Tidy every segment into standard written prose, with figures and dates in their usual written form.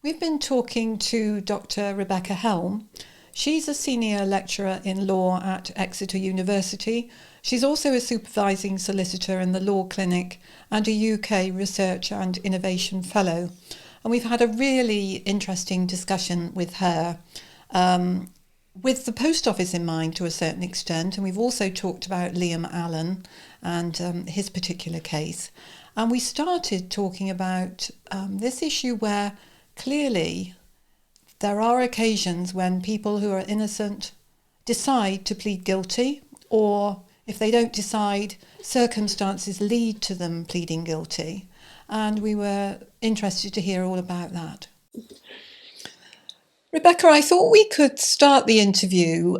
We've been talking to Dr. Rebecca Helm. She's a senior lecturer in law at Exeter University. She's also a supervising solicitor in the Law Clinic and a UK Research and Innovation Fellow. And we've had a really interesting discussion with her, with the post office in mind to a certain extent. And we've also talked about Liam Allen and his particular case. And we started talking about this issue where clearly there are occasions when people who are innocent decide to plead guilty, or if they don't decide, circumstances lead to them pleading guilty. And we were interested to hear all about that. Rebecca, I thought we could start the interview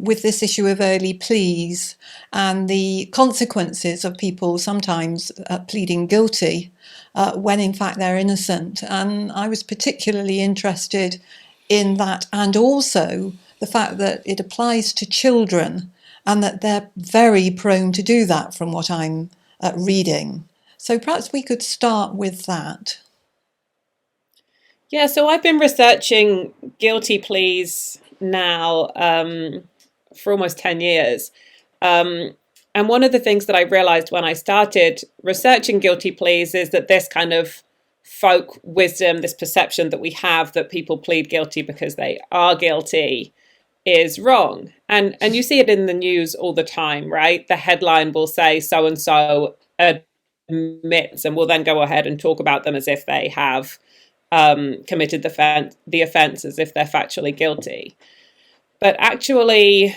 with this issue of early pleas and the consequences of people sometimes pleading guilty when in fact they're innocent. And I was particularly interested in that, and also the fact that it applies to children and that they're very prone to do that from what I'm reading. So perhaps we could start with that. Yeah, so I've been researching guilty pleas now for almost 10 years. And one of the things that I realized when I started researching guilty pleas is that this kind of folk wisdom, this perception that we have that people plead guilty because they are guilty, is wrong. And you see it in the news all the time, right? The headline will say so-and-so admits, and we'll then go ahead and talk about them as if they have committed the offence, as if they're factually guilty. But actually,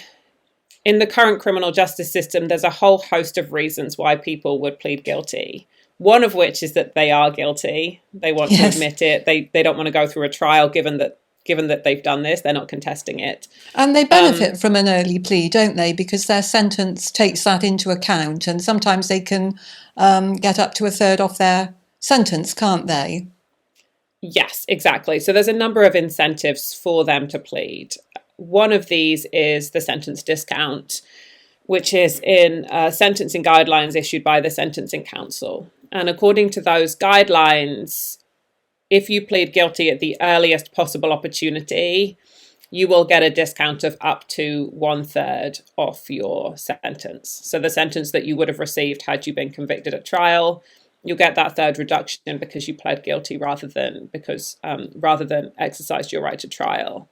in the current criminal justice system, there's a whole host of reasons why people would plead guilty. One of which is that they are guilty. They want to admit it. They don't want to go through a trial, given that they've done this. They're not contesting it. And they benefit from an early plea, don't they? Because their sentence takes that into account. And sometimes they can get up to a third off their sentence, can't they? Yes, exactly. So there's a number of incentives for them to plead. One of these is the sentence discount, which is in sentencing guidelines issued by the Sentencing Council. And according to those guidelines, if you plead guilty at the earliest possible opportunity, you will get a discount of up to 1/3 off your sentence. So the sentence that you would have received had you been convicted at trial, you'll get that third reduction because you pled guilty rather than exercised your right to trial.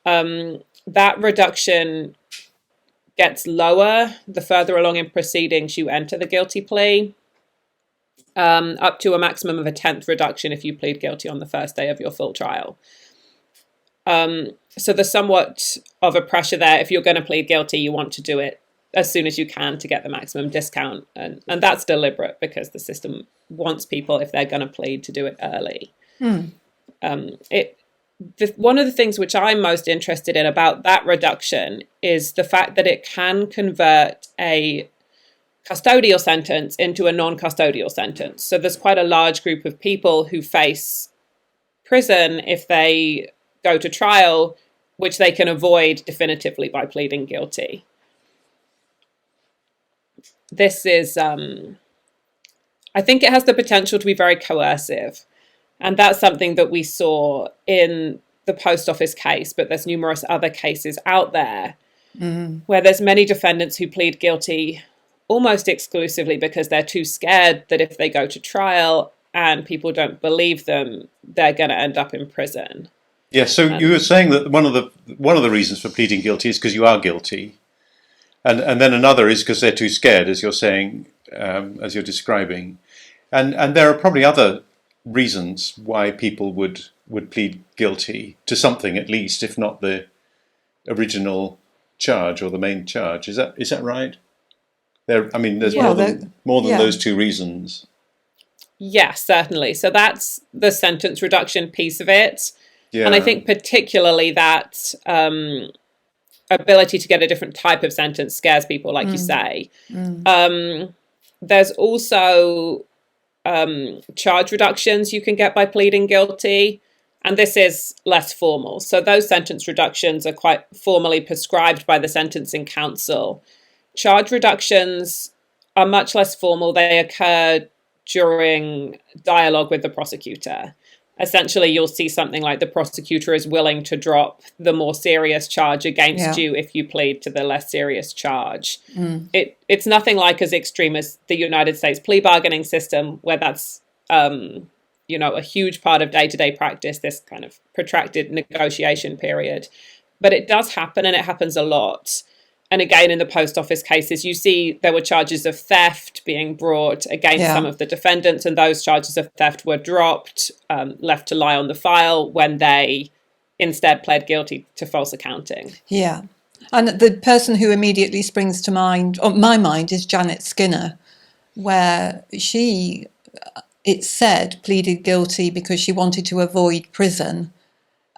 That reduction gets lower the further along in proceedings you enter the guilty plea, up to a maximum of a 10th reduction if you plead guilty on the first day of your full trial. So there's somewhat of a pressure there. If you're going to plead guilty, you want to do it as soon as you can to get the maximum discount. And that's deliberate because the system wants people, if they're going to plead, to do it early. One of the things which I'm most interested in about that reduction is the fact that it can convert a custodial sentence into a non-custodial sentence. So there's quite a large group of people who face prison if they go to trial, which they can avoid definitively by pleading guilty. This is, I think it has the potential to be very coercive. And that's something that we saw in the post office case, but there's numerous other cases out there where there's many defendants who plead guilty almost exclusively because they're too scared that if they go to trial and people don't believe them, they're going to end up in prison. Yeah, so you were saying that one of the reasons for pleading guilty is because you are guilty. And then another is because they're too scared, as you're saying, as you're describing. And there are probably other reasons why people would plead guilty to something, at least, if not the original charge or the main charge. Is that right? There's more than those two reasons. Yes, certainly. So that's the sentence reduction piece of it. Yeah. And I think particularly that ability to get a different type of sentence scares people, like you say. There's also charge reductions you can get by pleading guilty, and this is less formal. So those sentence reductions are quite formally prescribed by the Sentencing Council. Charge reductions are much less formal. They occur during dialogue with the prosecutor. essentially you'll see something like the prosecutor is willing to drop the more serious charge against you if you plead to the less serious charge. It's nothing like as extreme as the United States plea bargaining system, where that's a huge part of day-to-day practice, this kind of protracted negotiation period. But it does happen, and it happens a lot. And again, in the post office cases, you see there were charges of theft being brought against some of the defendants, and those charges of theft were dropped, left to lie on the file when they instead pled guilty to false accounting. Yeah. And the person who immediately springs to mind, on my mind, is Janet Skinner, where she, it's said, pleaded guilty because she wanted to avoid prison.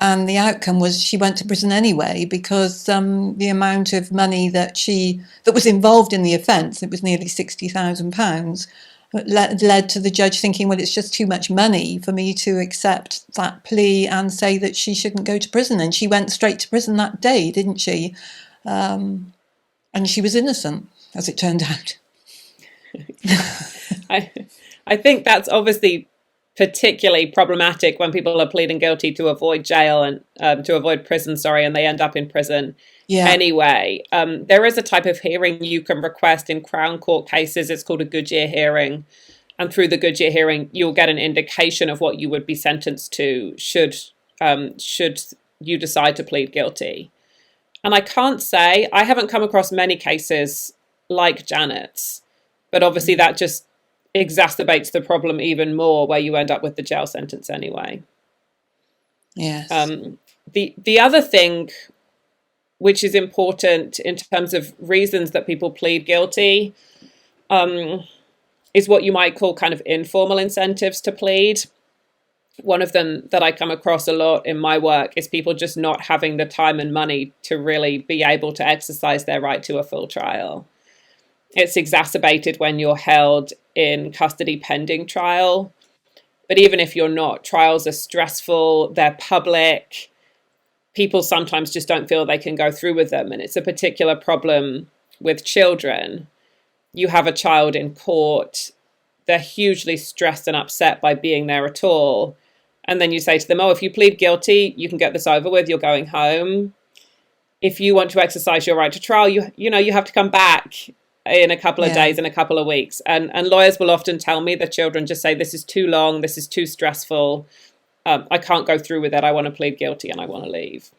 And the outcome was she went to prison anyway, because the amount of money that was involved in the offence, it was nearly £60,000, led to the judge thinking, well, it's just too much money for me to accept that plea and say that she shouldn't go to prison. And she went straight to prison that day, didn't she? And she was innocent, as it turned out. I think that's obviously particularly problematic when people are pleading guilty to avoid jail and to avoid prison, and they end up in prison anyway. There is a type of hearing you can request in Crown Court cases. It's called a Goodyear hearing. And through the Goodyear hearing, you'll get an indication of what you would be sentenced to should you decide to plead guilty. And I can't say, I haven't come across many cases like Janet's, but obviously that just exacerbates the problem even more, where you end up with the jail sentence anyway. Yes. The other thing which is important in terms of reasons that people plead guilty is what you might call kind of informal incentives to plead. One of them that I come across a lot in my work is people just not having the time and money to really be able to exercise their right to a full trial. It's exacerbated when you're held in custody pending trial. But even if you're not, trials are stressful, they're public. People sometimes just don't feel they can go through with them. And it's a particular problem with children. You have a child in court, they're hugely stressed and upset by being there at all. And then you say to them, if you plead guilty, you can get this over with, you're going home. If you want to exercise your right to trial, you have to come back in a couple of days, in a couple of weeks. And lawyers will often tell me the children just say, this is too long, this is too stressful, I can't go through with it, I want to plead guilty and I want to leave.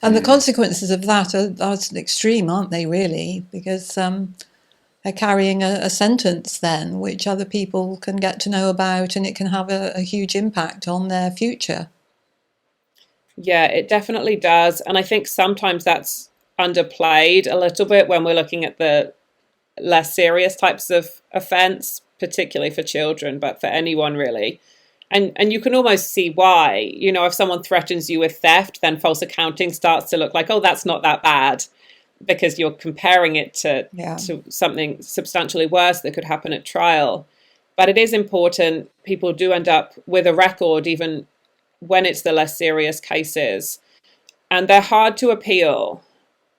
And the consequences of that are extreme, aren't they, really? Because they're carrying a sentence then, which other people can get to know about, and it can have a huge impact on their future. Yeah, it definitely does. And I think sometimes that's underplayed a little bit when we're looking at the less serious types of offence, particularly for children, but for anyone really. And you can almost see why. If someone threatens you with theft, then false accounting starts to look like, that's not that bad, because you're comparing it to something substantially worse that could happen at trial. But it is important. People do end up with a record, even when it's the less serious cases, and they're hard to appeal.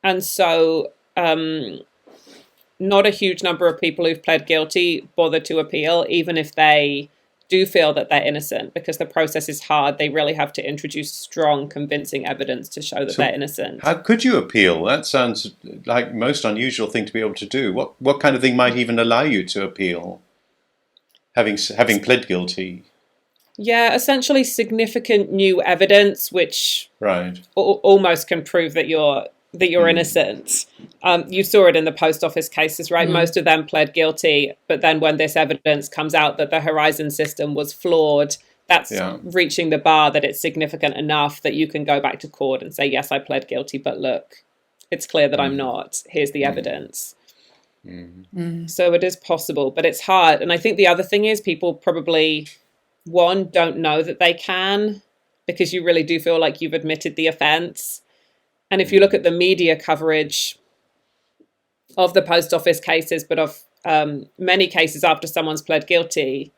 And so not a huge number of people who've pled guilty bother to appeal, even if they do feel that they're innocent, because the process is hard. They really have to introduce strong, convincing evidence to show that they're innocent. How could you appeal? That sounds like most unusual thing to be able to do. What kind of thing might even allow you to appeal, having pled guilty? Yeah, essentially significant new evidence, which almost can prove that you're innocent. You saw it in the post office cases, right? Most of them pled guilty, but then when this evidence comes out that the Horizon system was flawed, that's reaching the bar that it's significant enough that you can go back to court and say, yes, I pled guilty, but look, it's clear that I'm not. Here's the evidence. So it is possible, but it's hard. And I think the other thing is people probably, don't know that they can, because you really do feel like you've admitted the offence. And if you look at the media coverage of the post office cases, but of many cases after someone's pled guilty,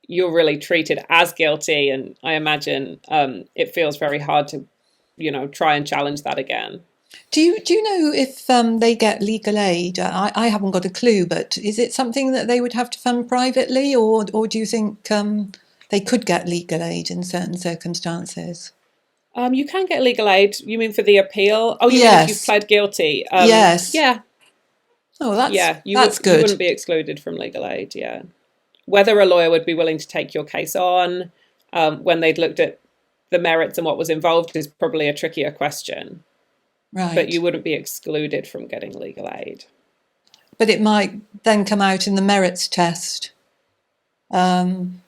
you're really treated as guilty. And I imagine it feels very hard to, try and challenge that again. Do you know if they get legal aid? I haven't got a clue, but is it something that they would have to fund privately, or do you think they could get legal aid in certain circumstances. You can get legal aid. You mean for the appeal? Oh, you mean if you've Yes. pled guilty? Yes. Yeah. Oh, that's You good. wouldn't be excluded from legal aid. Yeah. Whether a lawyer would be willing to take your case on when they'd looked at the merits and what was involved is probably a trickier question. Right. But you wouldn't be excluded from getting legal aid. But it might then come out in the merits test. You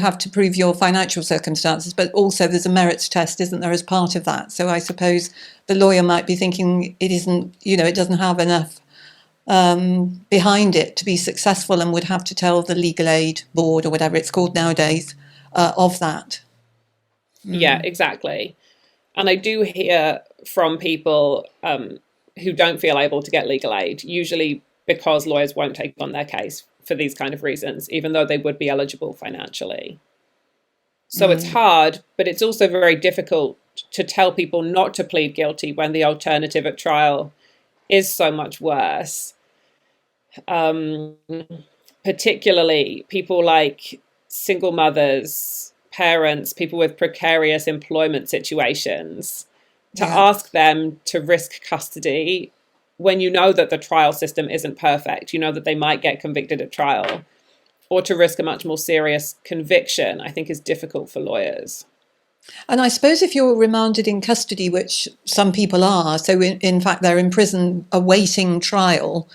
have to prove your financial circumstances, but also there's a merits test, isn't there, as part of that? So I suppose the lawyer might be thinking it isn't, it doesn't have enough behind it to be successful, and would have to tell the legal aid board or whatever it's called nowadays of that. Yeah, exactly. And I do hear from people who don't feel able to get legal aid, usually because lawyers won't take on their case for these kind of reasons, even though they would be eligible financially. So it's hard, but it's also very difficult to tell people not to plead guilty when the alternative at trial is so much worse. Particularly people like single mothers, parents, people with precarious employment situations, to ask them to risk custody when you know that the trial system isn't perfect, you know that they might get convicted at trial, or to risk a much more serious conviction, I think is difficult for lawyers. And I suppose if you're remanded in custody, which some people are, so in fact they're in prison awaiting trial,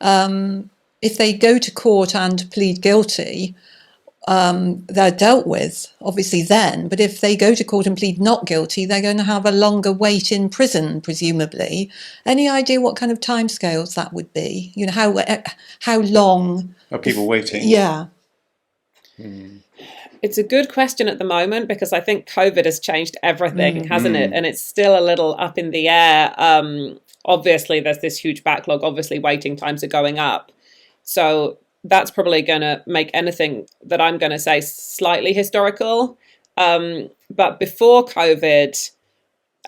if they go to court and plead guilty, they're dealt with, obviously, then. But if they go to court and plead not guilty, they're going to have a longer wait in prison, presumably. Any idea what kind of timescales that would be? How long are people waiting? Yeah. It's a good question at the moment, because I think COVID has changed everything, hasn't it? And it's still a little up in the air. Obviously, there's this huge backlog. Obviously, waiting times are going up. So that's probably going to make anything that I'm going to say slightly historical. But before COVID,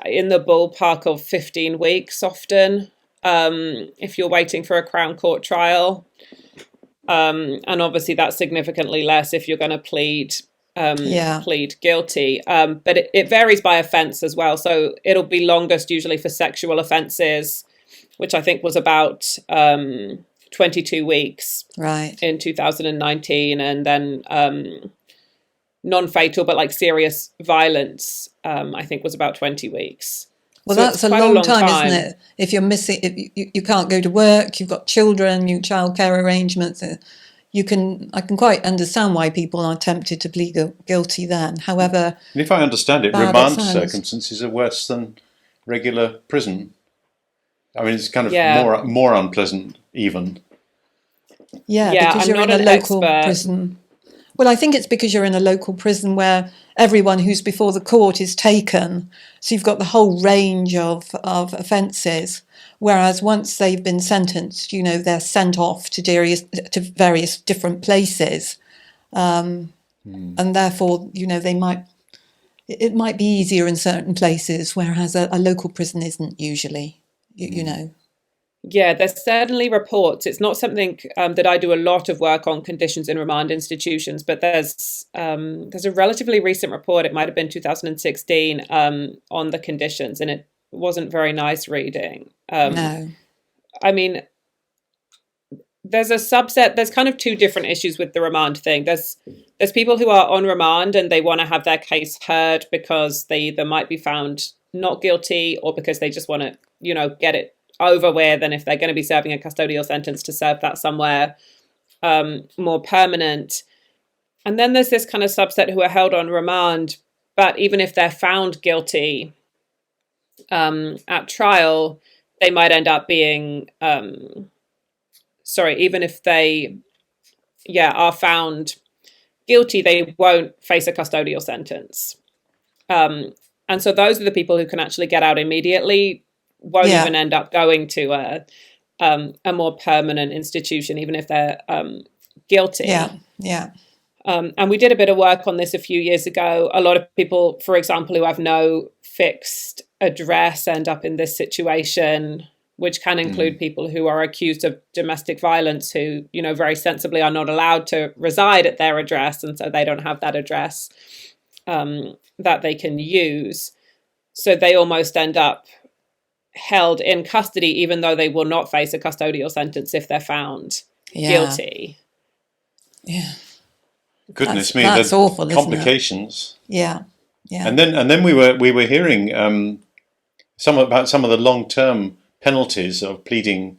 in the ballpark of 15 weeks often, if you're waiting for a Crown Court trial. And obviously that's significantly less if you're going to plead guilty. But it varies by offence as well. So it'll be longest usually for sexual offences, which I think was about 22 weeks in 2019, and then non-fatal but like serious violence I think was about 20 weeks. Well, So that's a long time, isn't it? If you're missing, if you can't go to work, you've got children, you childcare arrangements, I can quite understand why people are tempted to plead guilty then. However, and if I understand it, remand circumstances are worse than regular prison. I mean, it's kind of more unpleasant even. Yeah, because you're in a local prison. Well, I think it's because you're in a local prison where everyone who's before the court is taken. So you've got the whole range of offences. Whereas once they've been sentenced, they're sent off to various different places. And therefore, it might be easier in certain places, whereas a local prison isn't usually, you know. Yeah, there's certainly reports. It's not something that I do a lot of work on, conditions in remand institutions, but there's a relatively recent report, it might have been 2016, on the conditions, and it wasn't very nice reading. No. I mean, there's a subset, there's kind of two different issues with the remand thing. There's people who are on remand and they want to have their case heard because they either might be found not guilty or because they just want to, get it over with, and if they're going to be serving a custodial sentence, to serve that somewhere more permanent. And then there's this kind of subset who are held on remand, but even if they're found guilty at trial, they might end up being even if they are found guilty, they won't face a custodial sentence. And so those are the people who can actually get out immediately, won't even end up going to a more permanent institution, even if they're guilty. And we did a bit of work on this a few years ago. A lot of people, for example, who have no fixed address end up in this situation. which can include people who are accused of domestic violence, who, you know, very sensibly are not allowed to reside at their address, and so they don't have that address that they can use. So they almost end up held in custody, even though they will not face a custodial sentence if they're found guilty. Yeah. Goodness me, that's the awful, complications. Yeah. And then we were hearing some of the long-term penalties of pleading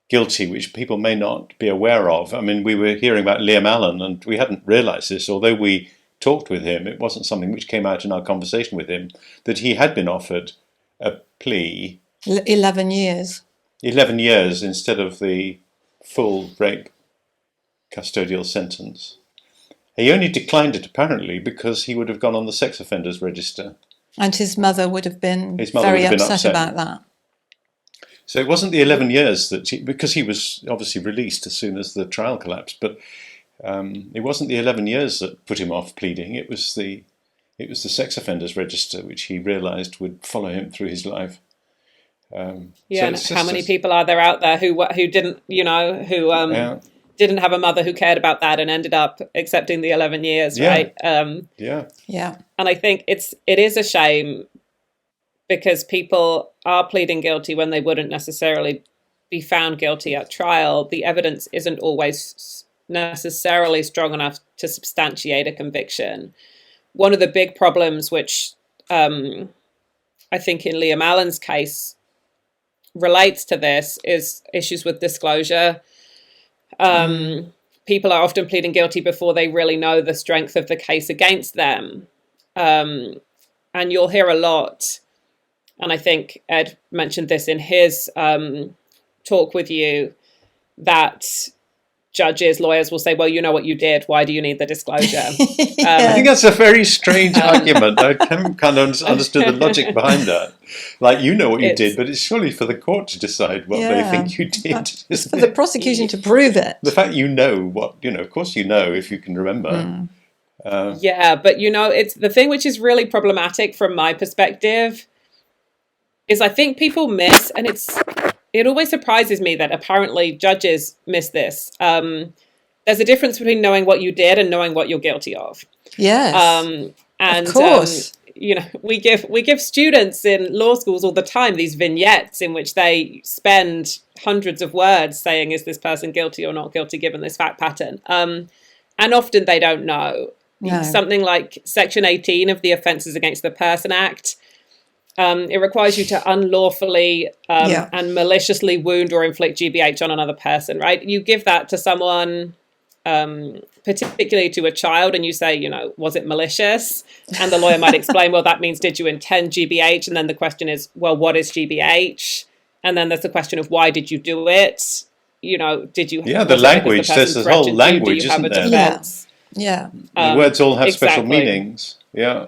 guilty, which people may not be aware of. I mean, we were hearing about Liam Allen, and we hadn't realised this, although we talked with him. It wasn't something which came out in our conversation with him, that he had been offered a plea. 11 years. 11 years instead of the full rape custodial sentence. He only declined it, apparently, because he would have gone on the sex offenders register. And his mother would have been very upset about that. So it wasn't the 11 years because he was obviously released as soon as the trial collapsed, but it wasn't the 11 years that put him off pleading. It was the sex offenders register, which he realised would follow him through his life. And how many people are there out there who didn't, you know, who didn't have a mother who cared about that and ended up accepting the 11 years, right? And I think it is a shame, because people are pleading guilty when they wouldn't necessarily be found guilty at trial. The evidence isn't always necessarily strong enough to substantiate a conviction. One of the big problems, which I think in Liam Allen's case relates to this, is issues with disclosure. People are often pleading guilty before they really know the strength of the case against them. And you'll hear a lot, and I think Ed mentioned this in his talk with you, that judges, lawyers will say, well, you know what you did, why do you need the disclosure? I think that's a very strange argument. I haven't kind of understood the logic behind that. Like, you know what you did, but it's surely for the court to decide what they think you did. It's for the prosecution to prove it. The fact you know what, you know, of course you know if you can remember. But, you know, it's the thing which is really problematic from my perspective is I think people miss, and it always surprises me that apparently judges miss this. There's a difference between knowing what you did and knowing what you're guilty of. Yes. And of course. You know, we give students in law schools all the time these vignettes in which they spend hundreds of words saying, is this person guilty or not guilty given this fact pattern? And often they don't know. No. Something like Section 18 of the Offences Against the Person Act. It requires you to unlawfully and maliciously wound or inflict GBH on another person, right? You give that to someone, particularly to a child, and you say, you know, was it malicious? And the lawyer might explain, well, that means did you intend GBH? And then the question is, well, what is GBH? And then there's the question of why did you do it? You know, did you... Yeah, the language, there's this whole language, isn't there? Yeah. The words all have special meanings. Yeah.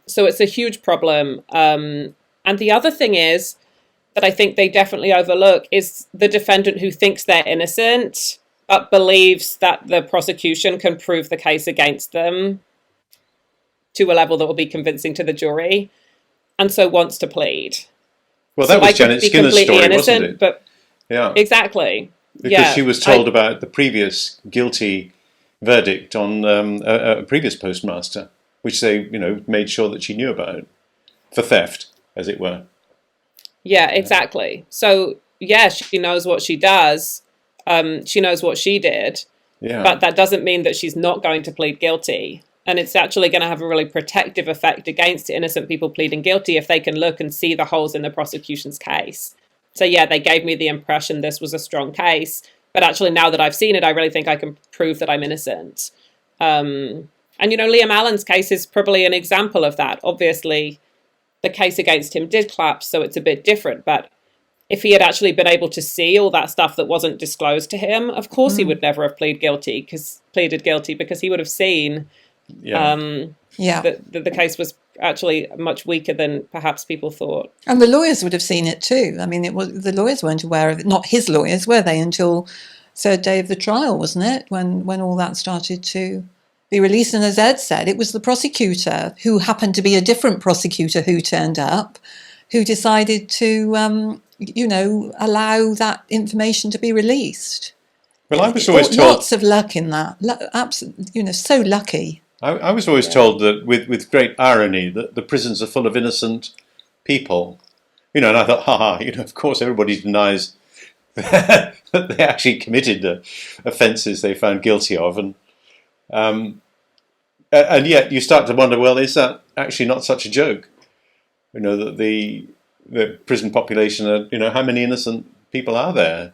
So it's a huge problem. And the other thing is that I think they definitely overlook is the defendant who thinks they're innocent, but believes that the prosecution can prove the case against them to a level that will be convincing to the jury, and so wants to plead. Well, that was Janet Skinner's story, wasn't it? But yeah, exactly. Because she was told about the previous guilty verdict on a previous postmaster, which they, you know, made sure that she knew about, for theft, as it were. Yeah, exactly. So, yeah, she knows what she does. She knows what she did. Yeah. But that doesn't mean that she's not going to plead guilty. And it's actually going to have a really protective effect against innocent people pleading guilty if they can look and see the holes in the prosecution's case. So, yeah, they gave me the impression this was a strong case. But actually, now that I've seen it, I really think I can prove that I'm innocent. And, you know, Liam Allen's case is probably an example of that. Obviously, the case against him did collapse, so it's a bit different. But if he had actually been able to see all that stuff that wasn't disclosed to him, of course he would never have pleaded guilty because he would have seen that the case was actually much weaker than perhaps people thought. And the lawyers would have seen it too. I mean, the lawyers weren't aware of it. Not his lawyers, were they, until third day of the trial, wasn't it, when all that started to be released? And as Ed said, it was the prosecutor, who happened to be a different prosecutor who turned up, who decided to, allow that information to be released. Well, I was always told lots of luck in that. Absolutely, so lucky. I was always told that with great irony that the prisons are full of innocent people. And I thought, of course everybody denies that they actually committed the offences they found guilty of, and yet you start to wonder, well, is that actually not such a joke? That the prison population are, how many innocent people are there?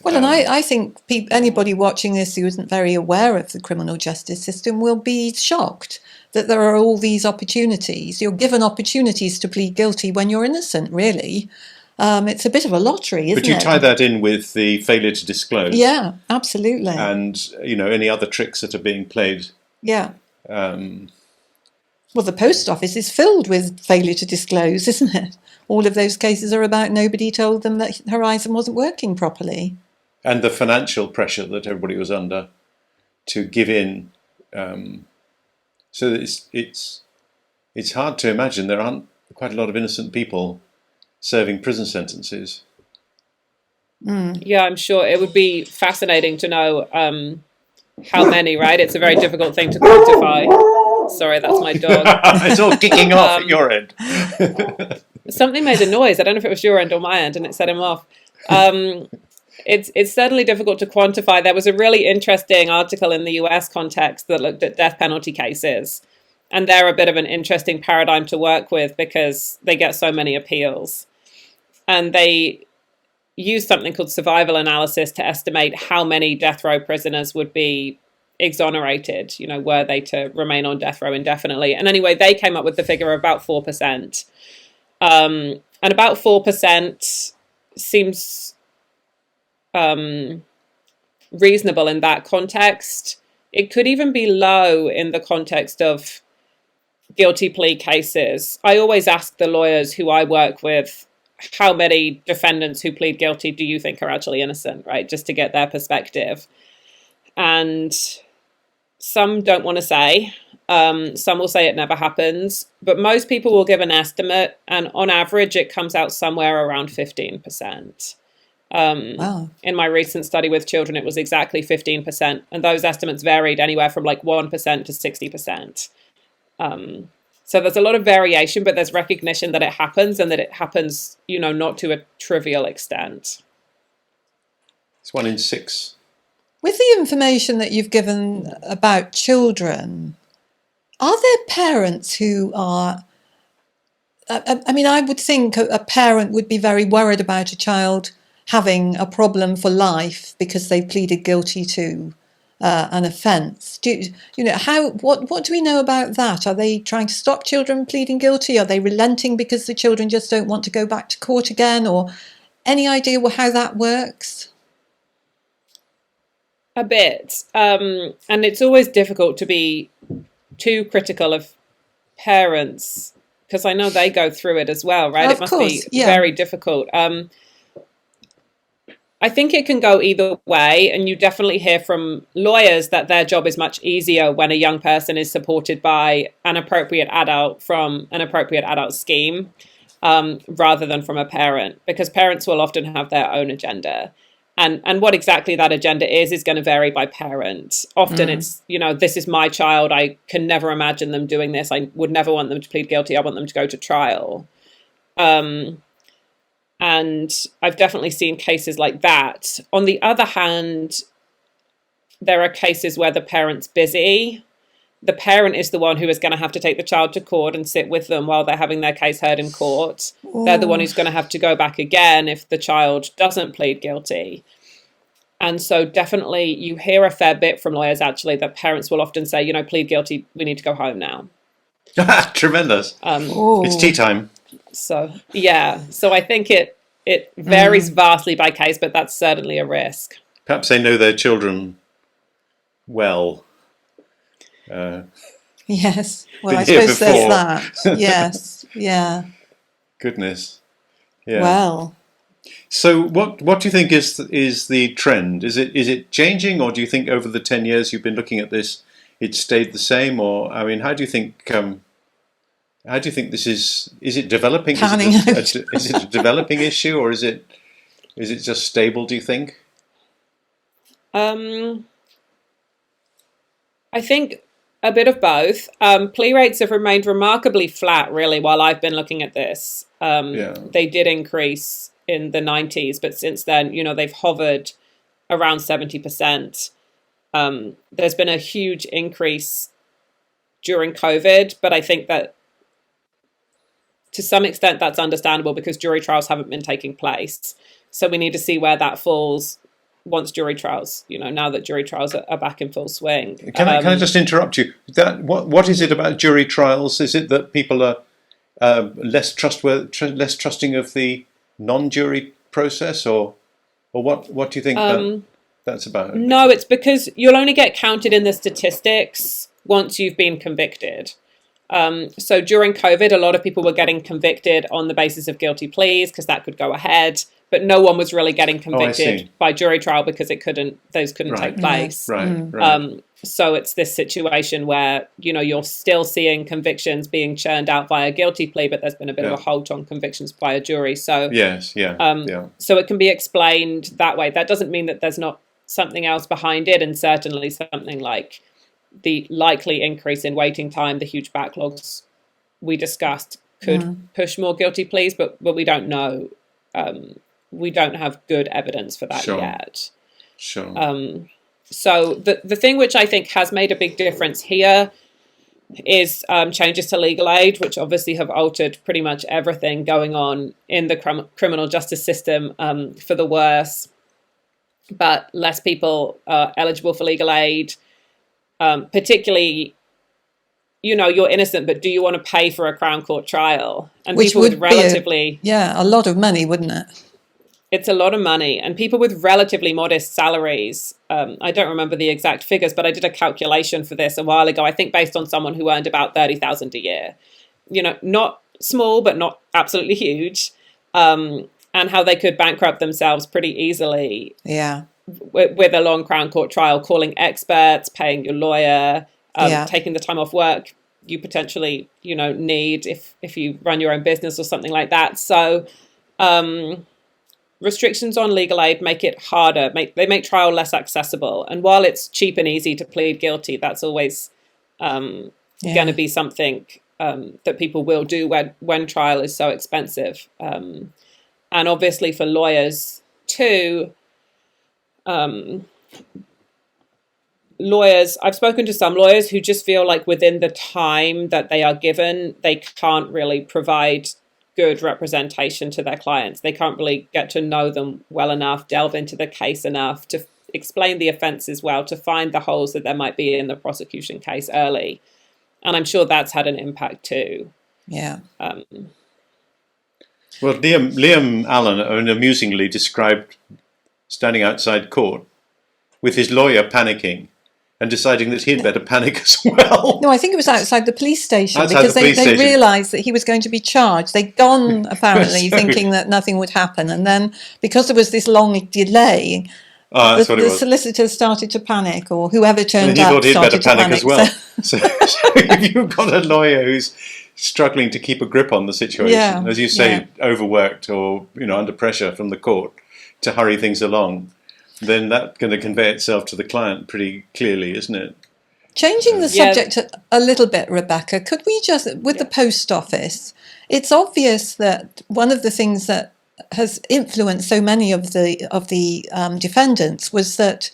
Well, and I think anybody watching this who isn't very aware of the criminal justice system will be shocked that there are all these opportunities. You're given opportunities to plead guilty when you're innocent, really. It's a bit of a lottery, isn't it? But you tie that in with the failure to disclose. Yeah, absolutely. And, any other tricks that are being played. Yeah. Well, the post office is filled with failure to disclose, isn't it? All of those cases are about nobody told them that Horizon wasn't working properly. And the financial pressure that everybody was under to give in. So it's hard to imagine there aren't quite a lot of innocent people serving prison sentences. Yeah, I'm sure it would be fascinating to know how many, right? It's a very difficult thing to quantify. Sorry, that's my dog. It's all kicking off at your end. Something made a noise. I don't know if it was your end or my end, and it set him off. It's certainly difficult to quantify. There was a really interesting article in the US context that looked at death penalty cases. And they're a bit of an interesting paradigm to work with because they get so many appeals. And they use something called survival analysis to estimate how many death row prisoners would be exonerated, were they to remain on death row indefinitely. And anyway, they came up with the figure of about 4%. And about 4% seems reasonable in that context. It could even be low in the context of guilty plea cases. I always ask the lawyers who I work with, how many defendants who plead guilty do you think are actually innocent, right? Just to get their perspective. And some don't want to say. Some will say it never happens. But most people will give an estimate. And on average, it comes out somewhere around 15%. Wow. In my recent study with children, it was exactly 15%. And those estimates varied anywhere from like 1% to 60%. So there's a lot of variation, but there's recognition that it happens and that it happens, not to a trivial extent. It's 1 in 6. With the information that you've given about children, are there parents who are... I would think a parent would be very worried about a child having a problem for life because they pleaded guilty to an offence. What do we know about that? Are they trying to stop children pleading guilty? Are they relenting because the children just don't want to go back to court again? Or any idea how that works? A bit. And it's always difficult to be too critical of parents because I know they go through it as well, right? Of it must course, be yeah. very difficult. I think it can go either way, and you definitely hear from lawyers that their job is much easier when a young person is supported by an appropriate adult from an appropriate adult scheme rather than from a parent, because parents will often have their own agenda. And what exactly that agenda is going to vary by parent. Often it's, this is my child. I can never imagine them doing this. I would never want them to plead guilty. I want them to go to trial. And I've definitely seen cases like that. On the other hand, there are cases where the parent's busy. The parent is the one who is going to have to take the child to court and sit with them while they're having their case heard in court. Ooh. They're the one who's going to have to go back again if the child doesn't plead guilty. And so definitely you hear a fair bit from lawyers, actually, that parents will often say, plead guilty, we need to go home now. Tremendous. It's tea time. So, yeah. So I think it varies vastly by case, but that's certainly a risk. Perhaps they know their children well. Yes. Well, I suppose there's that. Yes. Yeah. Goodness. Yeah. Well. So what do you think is the trend? Is it changing, or do you think over the 10 years you've been looking at this, it's stayed the same? Or, how do you think How do you think this is? Is it developing? Panning Is out. is it a developing issue, or is it just stable? Do you think? I think a bit of both. Plea rates have remained remarkably flat, really, while I've been looking at this. They did increase in the 90s, but since then, they've hovered around 70%. There's been a huge increase during COVID, but I think that to some extent that's understandable because jury trials haven't been taking place. So we need to see where that falls once jury trials, now that jury trials are back in full swing. Can I just interrupt you? What is it about jury trials? Is it that people are less trusting of the non-jury process, or what do you think that's about? No, it's because you'll only get counted in the statistics once you've been convicted. So during COVID, a lot of people were getting convicted on the basis of guilty pleas because that could go ahead, but no one was really getting convicted by jury trial because those couldn't take place. Right. So it's this situation where, you're still seeing convictions being churned out via guilty plea, but there's been a bit of a halt on convictions via jury. So so it can be explained that way. That doesn't mean that there's not something else behind it, and certainly something like the likely increase in waiting time, the huge backlogs we discussed could push more guilty pleas, but we don't know. We don't have good evidence for that yet. Sure. So the thing which I think has made a big difference here is changes to legal aid, which obviously have altered pretty much everything going on in the criminal justice system for the worse. But less people are eligible for legal aid. Particularly, you're innocent, but do you want to pay for a Crown Court trial? And Which people would with relatively... a lot of money, wouldn't it? It's a lot of money. And people with relatively modest salaries, I don't remember the exact figures, but I did a calculation for this a while ago, I think based on someone who earned about $30,000 a year. Not small, but not absolutely huge. And how they could bankrupt themselves pretty easily. Yeah. With a long Crown Court trial, calling experts, paying your lawyer, taking the time off work you potentially, need if you run your own business or something like that. So restrictions on legal aid make it harder, they make trial less accessible. And while it's cheap and easy to plead guilty, that's always going to be something that people will do when trial is so expensive. And obviously for lawyers too, I've spoken to some lawyers who just feel like within the time that they are given, they can't really provide good representation to their clients. They can't really get to know them well enough, delve into the case enough to explain the offences well, to find the holes that there might be in the prosecution case early. And I'm sure that's had an impact too. Yeah. Well, Liam Allen amusingly described standing outside court with his lawyer panicking and deciding that he'd better panic as well. No, I think it was outside the police station because they realised that he was going to be charged. They'd gone apparently thinking that nothing would happen, and then because there was this long delay, the solicitor started to panic, or whoever turned up started to panic as well. So if you've got a lawyer who's struggling to keep a grip on the situation, as you say, overworked or under pressure from the court to hurry things along, then that's going to convey itself to the client pretty clearly, isn't it? Changing the subject a little bit, Rebecca, could we just, with the post office, it's obvious that one of the things that has influenced so many of the defendants was that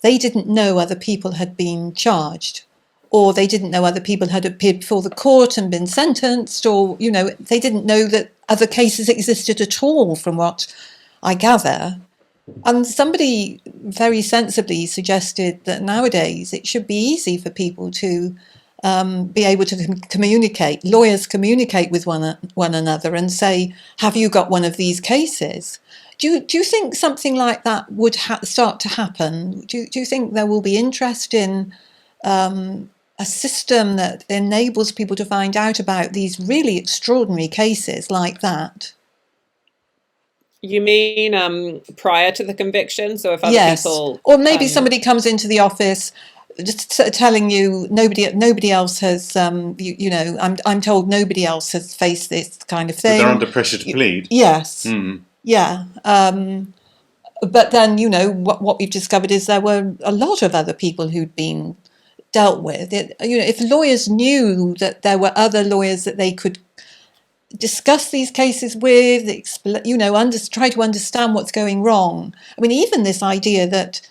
they didn't know other people had been charged, or they didn't know other people had appeared before the court and been sentenced, or, they didn't know that other cases existed at all, from what I gather. And somebody very sensibly suggested that nowadays it should be easy for people to be able to communicate. Lawyers communicate with one another and say, have you got one of these cases? Do you think something like that would start to happen? Do you think there will be interest in a system that enables people to find out about these really extraordinary cases like that? You mean prior to the conviction? So if other people... Or maybe somebody comes into the office just telling you nobody else has I'm told nobody else has faced this kind of thing. But they're under pressure to plead. Yes. Yeah. But then what we've discovered is there were a lot of other people who'd been dealt with. If lawyers knew that there were other lawyers that they could discuss these cases with, try to understand what's going wrong. I mean, even this idea that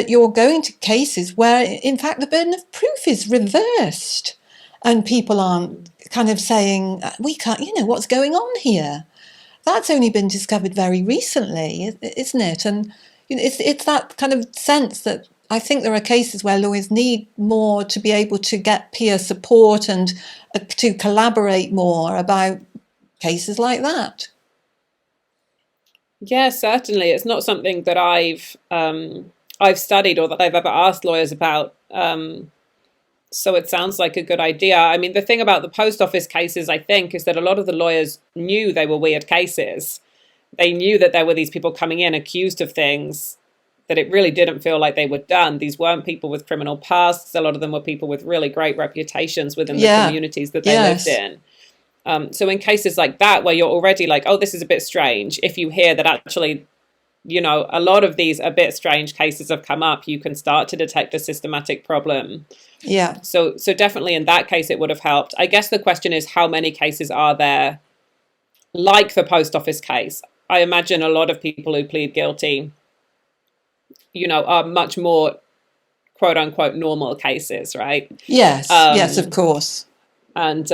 you're going to cases where, in fact, the burden of proof is reversed, and people aren't kind of saying, we can't, what's going on here? That's only been discovered very recently, isn't it? And it's that kind of sense that I think there are cases where lawyers need more to be able to get peer support and to collaborate more about cases like that. Yeah, certainly. It's not something that I've studied or that I've ever asked lawyers about. So it sounds like a good idea. I mean, the thing about the post office cases, I think, is that a lot of the lawyers knew they were weird cases. They knew that there were these people coming in accused of things that it really didn't feel like they were done. These weren't people with criminal pasts. A lot of them were people with really great reputations within the communities that they lived in. So in cases like that, where you're already like, oh, this is a bit strange, if you hear that actually, a lot of these a bit strange cases have come up, you can start to detect a systematic problem. Yeah. So definitely in that case, it would have helped. I guess the question is, how many cases are there like the post office case? I imagine a lot of people who plead guilty, are much more quote unquote normal cases, right? Yes. Yes, of course. And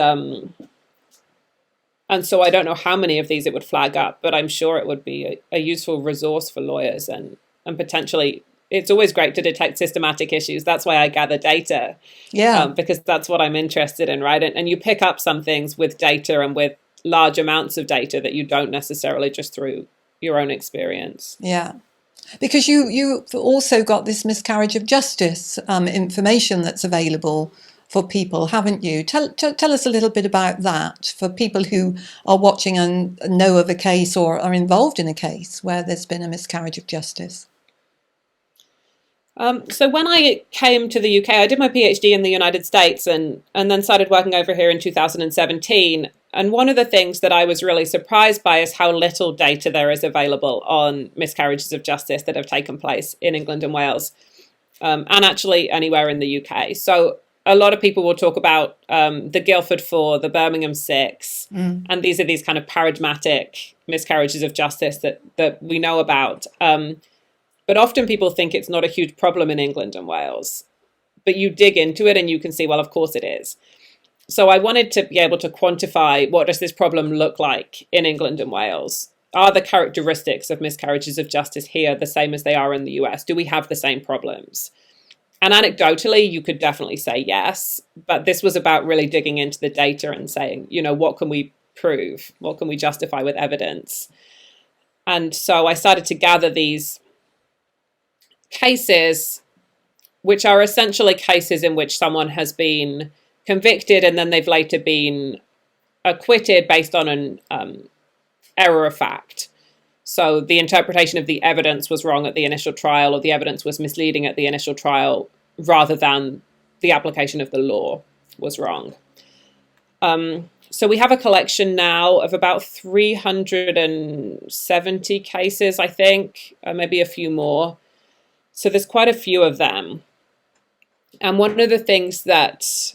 so I don't know how many of these it would flag up, but I'm sure it would be a useful resource for lawyers and potentially. It's always great to detect systematic issues. That's why I gather data. Yeah. Because that's what I'm interested in, right? And you pick up some things with data and with large amounts of data that you don't necessarily just through your own experience. Yeah. Because you've also got this miscarriage of justice information that's available for people, haven't you? Tell us a little bit about that for people who are watching and know of a case or are involved in a case where there's been a miscarriage of justice. So when I came to the UK, I did my PhD in the United States and then started working over here in 2017. And one of the things that I was really surprised by is how little data there is available on miscarriages of justice that have taken place in England and Wales, and actually anywhere in the UK. So a lot of people will talk about the Guildford 4, the Birmingham 6, and these are these kind of paradigmatic miscarriages of justice that we know about. But often people think it's not a huge problem in England and Wales. But you dig into it and you can see, well, of course it is. So I wanted to be able to quantify, what does this problem look like in England and Wales? Are the characteristics of miscarriages of justice here the same as they are in the US? Do we have the same problems? And anecdotally, you could definitely say yes. But this was about really digging into the data and saying, what can we prove? What can we justify with evidence? And so I started to gather these cases, which are essentially cases in which someone has been convicted and then they've later been acquitted based on an error of fact. So the interpretation of the evidence was wrong at the initial trial, or the evidence was misleading at the initial trial, rather than the application of the law was wrong. So we have a collection now of about 370 cases, I think, maybe a few more. So there's quite a few of them. And one of the things that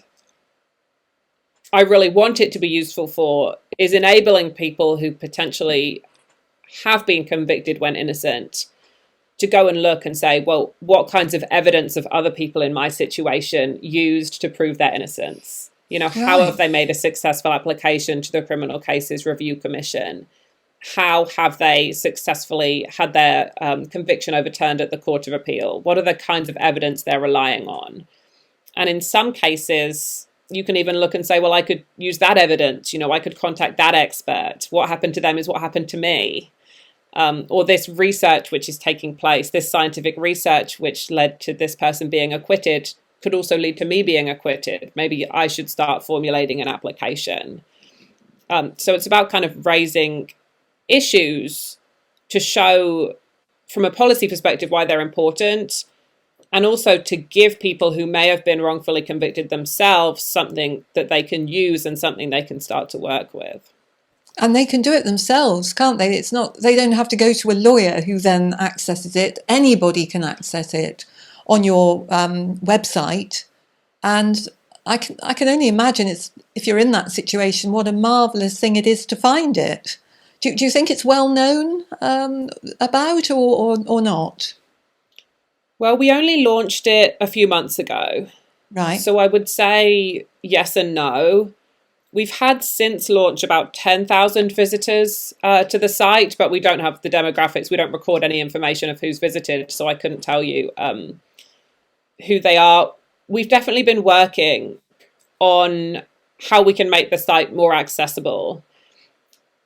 I really want it to be useful for is enabling people who potentially have been convicted when innocent to go and look and say, well, what kinds of evidence of other people in my situation used to prove their innocence? How have they made a successful application to the Criminal Cases Review Commission? How have they successfully had their conviction overturned at the Court of Appeal? What are the kinds of evidence they're relying on? And in some cases, you can even look and say, well, I could use that evidence. I could contact that expert. What happened to them is what happened to me. Or this research which is taking place, this scientific research which led to this person being acquitted, could also lead to me being acquitted. Maybe I should start formulating an application. So it's about kind of raising issues to show from a policy perspective why they're important, and also to give people who may have been wrongfully convicted themselves something that they can use and something they can start to work with. And they can do it themselves, can't they? It's not, they don't have to go to a lawyer who then accesses it. Anybody can access it on your website. And I can only imagine, it's, if you're in that situation, what a marvellous thing it is to find it. Do you think it's well known about or not? Well, we only launched it a few months ago. Right. So I would say yes and no. We've had since launch about 10,000 visitors to the site, but we don't have the demographics. We don't record any information of who's visited, so I couldn't tell you who they are. We've definitely been working on how we can make the site more accessible.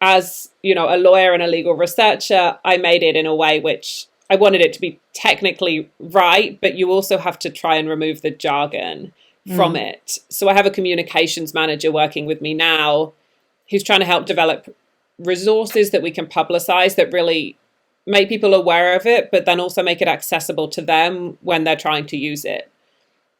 As, you know, a lawyer and a legal researcher, I made it in a way which I wanted it to be technically right, but you also have to try and remove the jargon from it. So I have a communications manager working with me now who's trying to help develop resources that we can publicize that really make people aware of it, but then also make it accessible to them when they're trying to use it.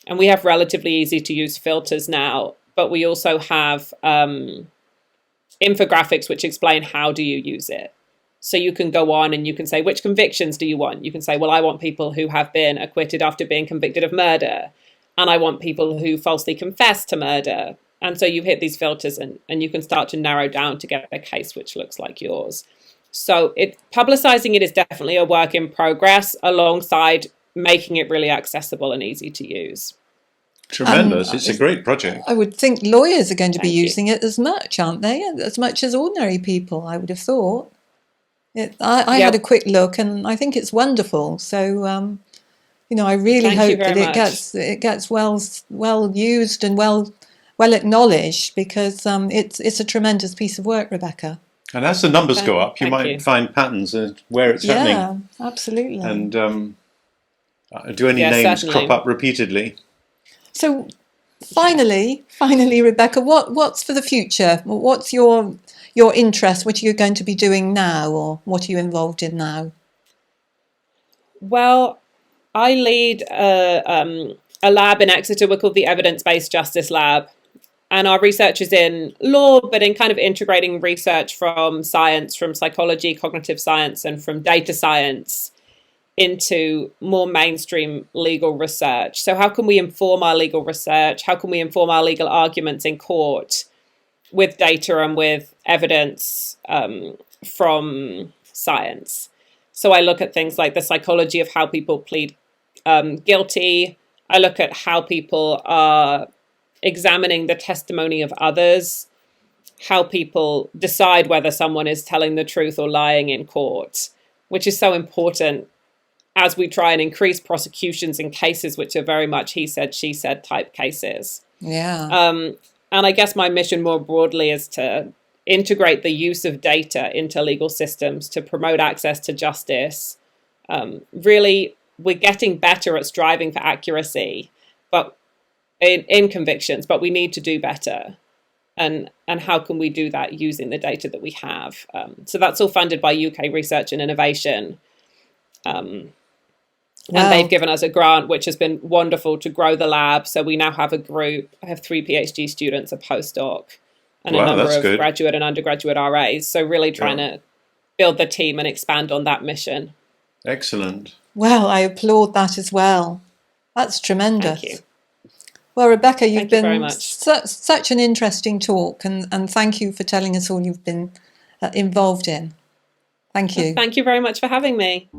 And we have relatively easy to use filters now, but we also have infographics which explain how do you use it. So you can go on and you can say, which convictions do you want? You can say, well, I want people who have been acquitted after being convicted of murder. And I want people who falsely confess to murder. And so you hit these filters and you can start to narrow down to get a case which looks like yours. So publicizing it is definitely a work in progress alongside making it really accessible and easy to use. Tremendous. It's a great project. I would think lawyers are going to be using it as much, aren't they? As much as ordinary people, I would have thought. I had a quick look and I think it's wonderful. So, you know, I really hope that it gets well used and well acknowledged, because it's a tremendous piece of work, Rebecca. And as the numbers go up, you might find patterns of where it's happening. Yeah, absolutely. And do any names certainly crop up repeatedly? So finally, Rebecca, what's for the future? What's your interest? What are you going to be doing now, or what are you involved in now? Well, I lead a lab in Exeter. We're called the EvidenceBased Justice Lab. And our research is in law, but in kind of integrating research from science, from psychology, cognitive science, and from data science into more mainstream legal research. So how can we inform our legal research? How can we inform our legal arguments in court with data and with evidence from science? So I look at things like the psychology of how people plead guilty. I look at how people are examining the testimony of others, how people decide whether someone is telling the truth or lying in court, which is so important as we try and increase prosecutions in cases which are very much he said, she said type cases. Yeah. And I guess my mission more broadly is to integrate the use of data into legal systems to promote access to justice. Really, we're getting better at striving for accuracy, but in convictions, but we need to do better. And how can we do that using the data that we have? So that's all funded by UK Research and Innovation. And they've given us a grant, which has been wonderful to grow the lab. So we now have a group. I have 3 PhD students, a postdoc, and a number of graduate and undergraduate RAs. So really trying to build the team and expand on that mission. Excellent. Well, I applaud that as well. That's tremendous. Thank you. Well, Rebecca, you've been very much. Such an interesting talk, and thank you for telling us all you've been involved in. Thank you. Thank you very much for having me.